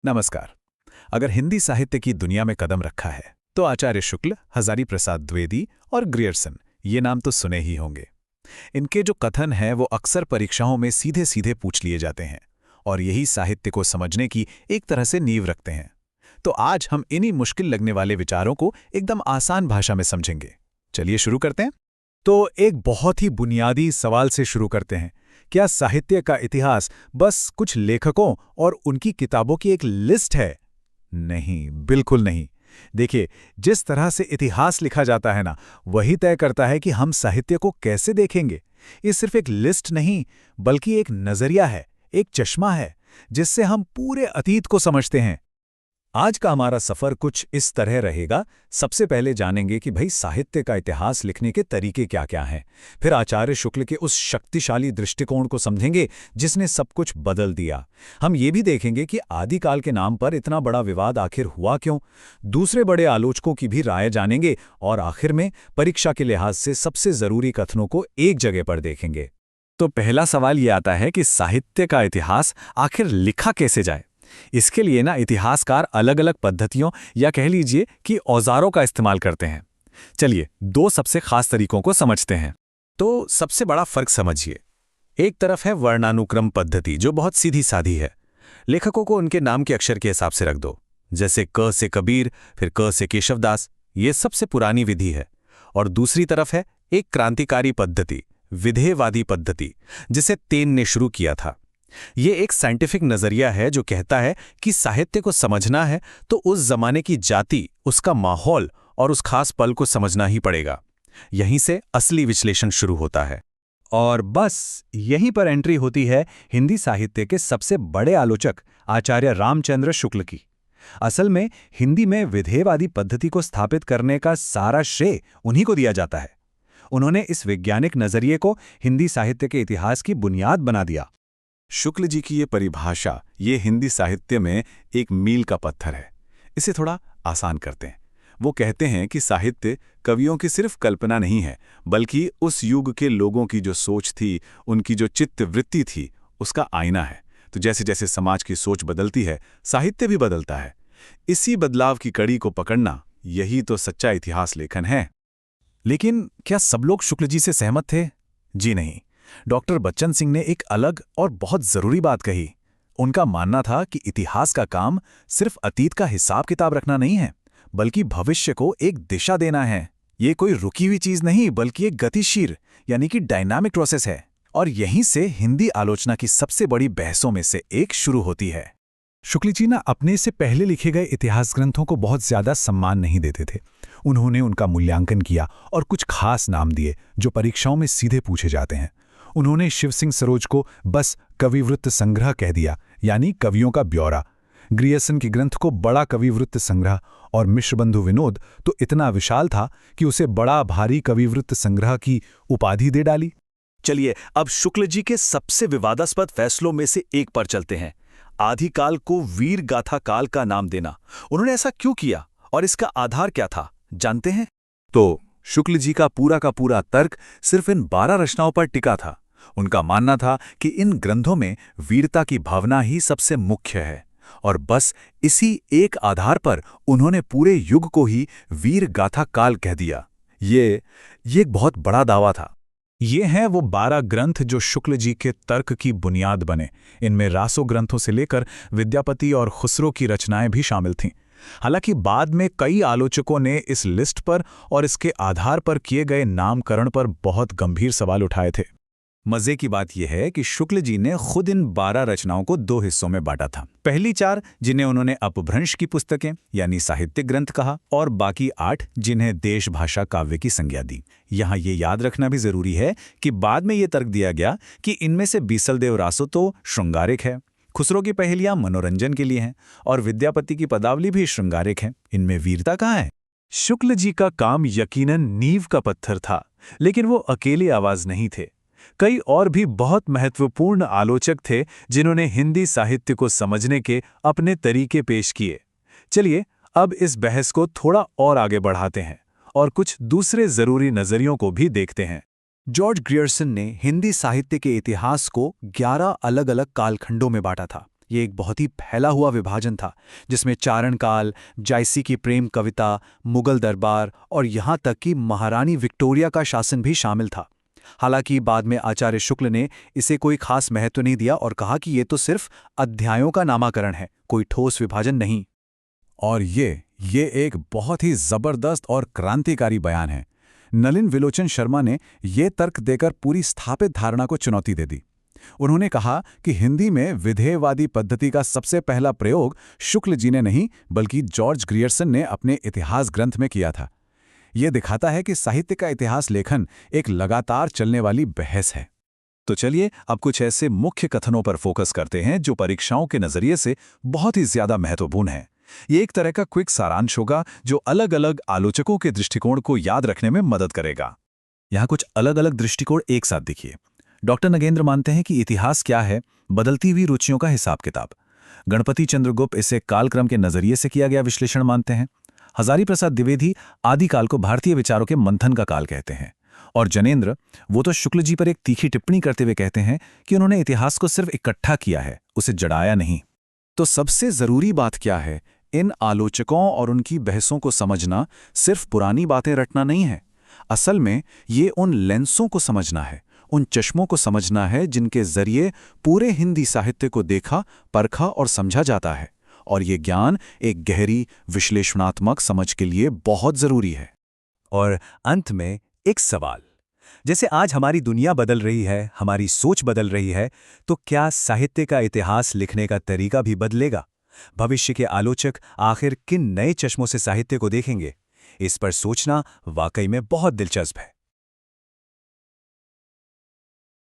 नमस्कार। अगर हिंदी साहित्य की दुनिया में कदम रखा है तो आचार्य शुक्ल, हजारी प्रसाद द्विवेदी और ग्रियर्सन ये नाम तो सुने ही होंगे। इनके जो कथन हैं वो अक्सर परीक्षाओं में सीधे सीधे पूछ लिए जाते हैं और यही साहित्य को समझने की एक तरह से नींव रखते हैं। तो आज हम इन्हीं मुश्किल लगने वाले विचारों को एकदम आसान भाषा में समझेंगे। चलिए शुरू करते हैं। तो एक बहुत ही बुनियादी सवाल से शुरू करते हैं। क्या साहित्य का इतिहास बस कुछ लेखकों और उनकी किताबों की एक लिस्ट है? नहीं, बिल्कुल नहीं। देखिए, जिस तरह से इतिहास लिखा जाता है ना, वही तय करता है कि हम साहित्य को कैसे देखेंगे। ये सिर्फ एक लिस्ट नहीं, बल्कि एक नजरिया है, एक चश्मा है, जिससे हम पूरे अतीत को समझते हैं। आज का हमारा सफर कुछ इस तरह रहेगा। सबसे पहले जानेंगे कि भाई साहित्य का इतिहास लिखने के तरीके क्या-क्या हैं। फिर आचार्य शुक्ल के उस शक्तिशाली दृष्टिकोण को समझेंगे जिसने सब कुछ बदल दिया। हम ये भी देखेंगे कि आदिकाल के नाम पर इतना बड़ा विवाद आखिर हुआ क्यों। दूसरे बड़े आलोचकों की भी राय जानेंगे और आखिर में परीक्षा के लिहाज से सबसे जरूरी कथनों को एक जगह पर देखेंगे। तो पहला सवाल ये आता है कि साहित्य का इतिहास आखिर लिखा कैसे जाए। इसके लिए ना इतिहासकार अलग अलग पद्धतियों या कह लीजिए कि औजारों का इस्तेमाल करते हैं। चलिए दो सबसे खास तरीकों को समझते हैं। तो सबसे बड़ा फर्क समझिए। एक तरफ है वर्णानुक्रम पद्धति जो बहुत सीधी साधी है। लेखकों को उनके नाम के अक्षर के हिसाब से रख दो, जैसे क से कबीर, फिर क से केशवदास। ये सबसे पुरानी विधि है। और दूसरी तरफ है एक क्रांतिकारी पद्धति, विधेयवादी पद्धति, जिसे तेन ने शुरू किया था। ये एक साइंटिफिक नजरिया है जो कहता है कि साहित्य को समझना है तो उस जमाने की जाति, उसका माहौल और उस खास पल को समझना ही पड़ेगा। यहीं से असली विश्लेषण शुरू होता है। और बस यहीं पर एंट्री होती है हिंदी साहित्य के सबसे बड़े आलोचक आचार्य रामचंद्र शुक्ल की। असल में हिंदी में विधेयवादी पद्धति को स्थापित करने का सारा श्रेय उन्हीं को दिया जाता है। उन्होंने इस वैज्ञानिक नजरिए को हिंदी साहित्य के इतिहास की बुनियाद बना दिया। शुक्ल जी की ये परिभाषा ये हिंदी साहित्य में एक मील का पत्थर है। इसे थोड़ा आसान करते हैं। वो कहते हैं कि साहित्य कवियों की सिर्फ कल्पना नहीं है, बल्कि उस युग के लोगों की जो सोच थी, उनकी जो चित्त वृत्ति थी, उसका आईना है। तो जैसे जैसे समाज की सोच बदलती है, साहित्य भी बदलता है। इसी बदलाव की कड़ी को पकड़ना, यही तो सच्चा इतिहास लेखन है। लेकिन क्या सब लोग शुक्ल जी से सहमत थे? जी नहीं। डॉक्टर बच्चन सिंह ने एक अलग और बहुत जरूरी बात कही। उनका मानना था कि इतिहास का काम सिर्फ अतीत का हिसाब किताब रखना नहीं है, बल्कि भविष्य को एक दिशा देना है। ये कोई रुकी हुई चीज नहीं, बल्कि एक गतिशील यानी कि डायनामिक प्रोसेस है। और यहीं से हिंदी आलोचना की सबसे बड़ी बहसों में से एक शुरू होती है। शुक्ल जी ना अपने से पहले लिखे गए इतिहास ग्रंथों को बहुत ज्यादा सम्मान नहीं देते थे। उन्होंने उनका मूल्यांकन किया और कुछ खास नाम दिए जो परीक्षाओं में सीधे पूछे जाते हैं। उन्होंने शिव सिंह सरोज को बस कविवृत्त संग्रह कह दिया, यानी कवियों का ब्यौरा। ग्रियर्सन के ग्रंथ को बड़ा कविवृत्त संग्रह और मिश्रबंधु विनोद तो इतना विशाल था कि उसे बड़ा भारी कविवृत्त संग्रह की उपाधि दे डाली। चलिए अब शुक्ल जी के सबसे विवादास्पद फैसलों में से एक पर चलते हैं। आदिकाल को वीर गाथा काल का नाम देना। उन्होंने ऐसा क्यों किया और इसका आधार क्या था, जानते हैं? तो शुक्ल जी का पूरा तर्क सिर्फ इन 12 रचनाओं पर टिका था। उनका मानना था कि इन ग्रंथों में वीरता की भावना ही सबसे मुख्य है और बस इसी एक आधार पर उन्होंने पूरे युग को ही वीर गाथा काल कह दिया। ये एक बहुत बड़ा दावा था। ये हैं वो 12 ग्रंथ जो शुक्ल जी के तर्क की बुनियाद बने। इनमें रासो ग्रंथों से लेकर विद्यापति और खुसरो की रचनाएं भी शामिल थीं। हालांकि बाद में कई आलोचकों ने इस लिस्ट पर और इसके आधार पर किए गए नामकरण पर बहुत गंभीर सवाल उठाए थे। मजे की बात यह है कि शुक्ल जी ने खुद इन 12 रचनाओं को 2 हिस्सों में बांटा था। पहली 4 जिन्हें उन्होंने अपभ्रंश की पुस्तकें यानी साहित्य ग्रंथ कहा, और बाकी 8 जिन्हें देश भाषा काव्य की संज्ञा दी। यहाँ ये याद रखना भी जरूरी है कि बाद में ये तर्क दिया गया कि इनमें से बीसलदेव रासो तो श्रृंगारिक है, खुसरो की पहेलियां मनोरंजन के लिए हैं और विद्यापति की पदावली भी श्रृंगारिक है। इनमें वीरता कहाँ है? शुक्ल जी का काम यकीनन नींव का पत्थर था, लेकिन वो अकेली आवाज नहीं थे। कई और भी बहुत महत्वपूर्ण आलोचक थे जिन्होंने हिंदी साहित्य को समझने के अपने तरीके पेश किए। चलिए अब इस बहस को थोड़ा और आगे बढ़ाते हैं और कुछ दूसरे जरूरी नजरियों को भी देखते हैं। जॉर्ज ग्रियर्सन ने हिंदी साहित्य के इतिहास को 11 अलग अलग कालखंडों में बांटा था। ये एक बहुत ही फैला हुआ विभाजन था जिसमें चारण काल, जायसी की प्रेम कविता, मुगल दरबार और यहाँ तक कि महारानी विक्टोरिया का शासन भी शामिल था। हालांकि बाद में आचार्य शुक्ल ने इसे कोई खास महत्व नहीं दिया और कहा कि ये तो सिर्फ अध्यायों का नामाकरण है, कोई ठोस विभाजन नहीं। और ये एक बहुत ही जबरदस्त और क्रांतिकारी बयान है। नलिन विलोचन शर्मा ने ये तर्क देकर पूरी स्थापित धारणा को चुनौती दे दी। उन्होंने कहा कि हिंदी में विधेयवादी पद्धति का सबसे पहला प्रयोग शुक्ल जी ने नहीं बल्कि जॉर्ज ग्रियर्सन ने अपने इतिहास ग्रंथ में किया था। यह दिखाता है कि साहित्य का इतिहास लेखन एक लगातार चलने वाली बहस है। तो चलिए अब कुछ ऐसे मुख्य कथनों पर फोकस करते हैं जो परीक्षाओं के नजरिए से बहुत ही ज्यादा महत्वपूर्ण है। ये एक तरह का क्विक सारांश होगा जो अलग अलग आलोचकों के दृष्टिकोण को याद रखने में मदद करेगा। यहाँ कुछ अलग अलग दृष्टिकोण एक साथ देखिए। डॉक्टर नगेंद्र मानते हैं कि इतिहास क्या है, बदलती हुई रुचियों का हिसाब किताब। गणपति चंद्रगुप्त इसे कालक्रम के नजरिए से किया गया विश्लेषण मानते हैं। हजारी प्रसाद द्विवेदी आदिकाल को भारतीय विचारों के मंथन का काल कहते हैं। और जनेंद्र, वो तो शुक्ल जी पर एक तीखी टिप्पणी करते हुए कहते हैं कि उन्होंने इतिहास को सिर्फ इकट्ठा किया है, उसे जड़ाया नहीं। तो सबसे जरूरी बात क्या है? इन आलोचकों और उनकी बहसों को समझना सिर्फ पुरानी बातें रटना नहीं है। असल में ये उन लेंसों को समझना है, उन चश्मों को समझना है जिनके जरिए पूरे हिंदी साहित्य को देखा, परखा और समझा जाता है। और ये ज्ञान एक गहरी विश्लेषणात्मक समझ के लिए बहुत जरूरी है। और अंत में एक सवाल, जैसे आज हमारी दुनिया बदल रही है, हमारी सोच बदल रही है, तो क्या साहित्य का इतिहास लिखने का तरीका भी बदलेगा? भविष्य के आलोचक आखिर किन नए चश्मों से साहित्य को देखेंगे? इस पर सोचना वाकई में बहुत दिलचस्प है।